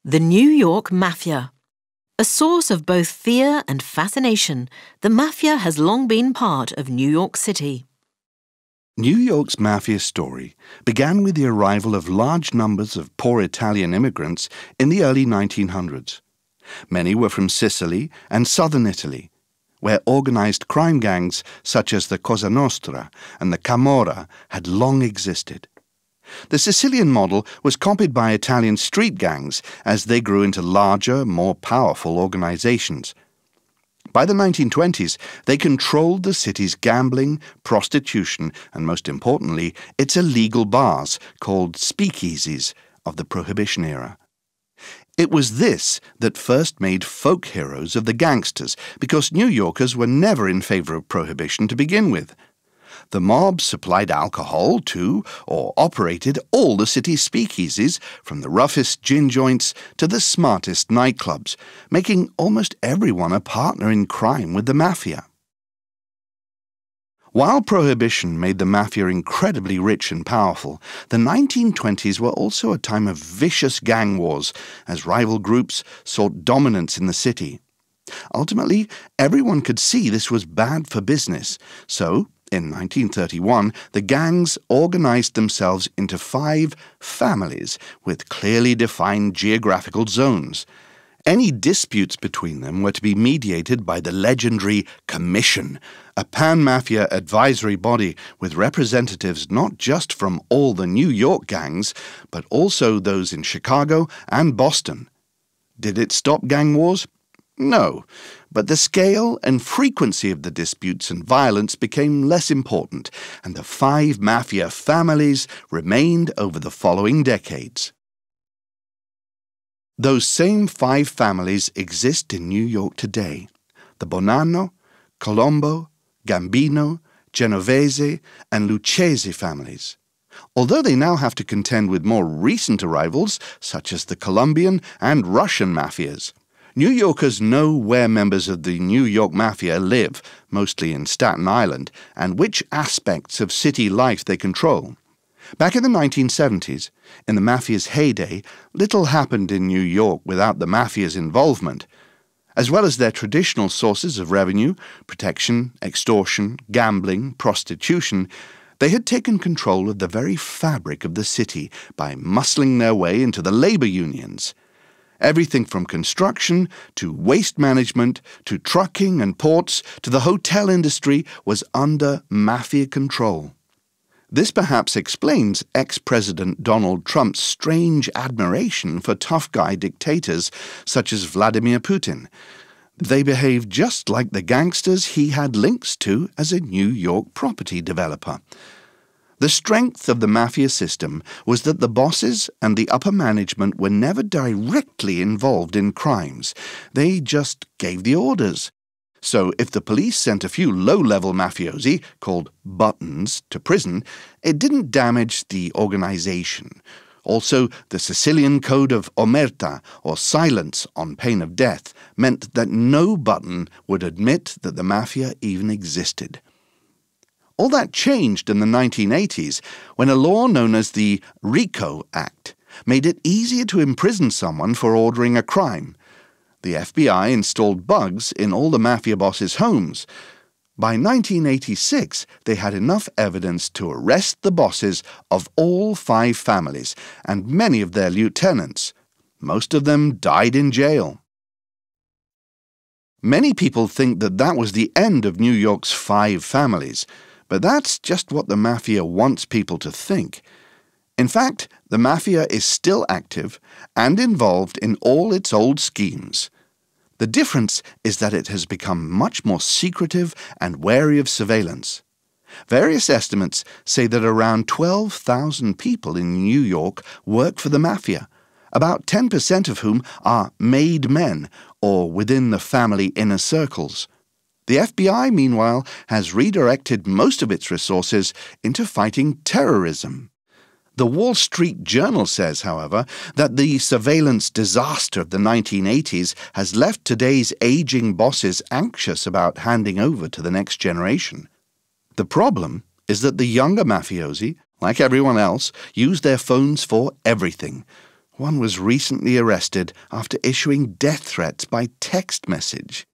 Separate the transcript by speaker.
Speaker 1: The New York Mafia. A source of both fear and fascination, the mafia has long been part of New York City.
Speaker 2: New York's mafia story began with the arrival of large numbers of poor Italian immigrants in the early 1900s. Many were from Sicily and southern Italy, where organized crime gangs such as the Cosa Nostra and the Camorra had long existed. The Sicilian model was copied by Italian street gangs as they grew into larger, more powerful organizations. By the 1920s, they controlled the city's gambling, prostitution, and most importantly, its illegal bars, called speakeasies, of the Prohibition era. It was this that first made folk heroes of the gangsters, because New Yorkers were never in favor of Prohibition to begin with. The mob supplied alcohol to, or operated, all the city's speakeasies, from the roughest gin joints to the smartest nightclubs, making almost everyone a partner in crime with the mafia. While Prohibition made the mafia incredibly rich and powerful, the 1920s were also a time of vicious gang wars as rival groups sought dominance in the city. Ultimately, everyone could see this was bad for business, so in 1931, the gangs organized themselves into 5 families with clearly defined geographical zones. Any disputes between them were to be mediated by the legendary Commission, a pan-mafia advisory body with representatives not just from all the New York gangs, but also those in Chicago and Boston. Did it stop gang wars? No, but the scale and frequency of the disputes and violence became less important, and the 5 mafia families remained over the following decades. Those same 5 families exist in New York today: the Bonanno, Colombo, Gambino, Genovese, and Lucchese families. Although they now have to contend with more recent arrivals, such as the Colombian and Russian mafias, New Yorkers know where members of the New York Mafia live, mostly in Staten Island, and which aspects of city life they control. Back in the 1970s, in the mafia's heyday, little happened in New York without the mafia's involvement. As well as their traditional sources of revenue, protection, extortion, gambling, prostitution, they had taken control of the very fabric of the city by muscling their way into the labor unions. Everything from construction to waste management to trucking and ports to the hotel industry was under mafia control. This perhaps explains ex-President Donald Trump's strange admiration for tough-guy dictators such as Vladimir Putin. They behaved just like the gangsters he had links to as a New York property developer. The strength of the mafia system was that the bosses and the upper management were never directly involved in crimes. They just gave the orders. So if the police sent a few low-level mafiosi, called buttons, to prison, it didn't damage the organization. Also, the Sicilian code of omerta, or silence on pain of death, meant that no button would admit that the mafia even existed. All that changed in the 1980s when a law known as the RICO Act made it easier to imprison someone for ordering a crime. The FBI installed bugs in all the mafia bosses' homes. By 1986, they had enough evidence to arrest the bosses of all 5 families and many of their lieutenants. Most of them died in jail. Many people think that that was the end of New York's 5 families. But that's just what the mafia wants people to think. In fact, the mafia is still active and involved in all its old schemes. The difference is that it has become much more secretive and wary of surveillance. Various estimates say that around 12,000 people in New York work for the mafia, about 10% of whom are made men or within the family inner circles. The FBI, meanwhile, has redirected most of its resources into fighting terrorism. The Wall Street Journal says, however, that the surveillance disaster of the 1980s has left today's aging bosses anxious about handing over to the next generation. The problem is that the younger mafiosi, like everyone else, use their phones for everything. One was recently arrested after issuing death threats by text message.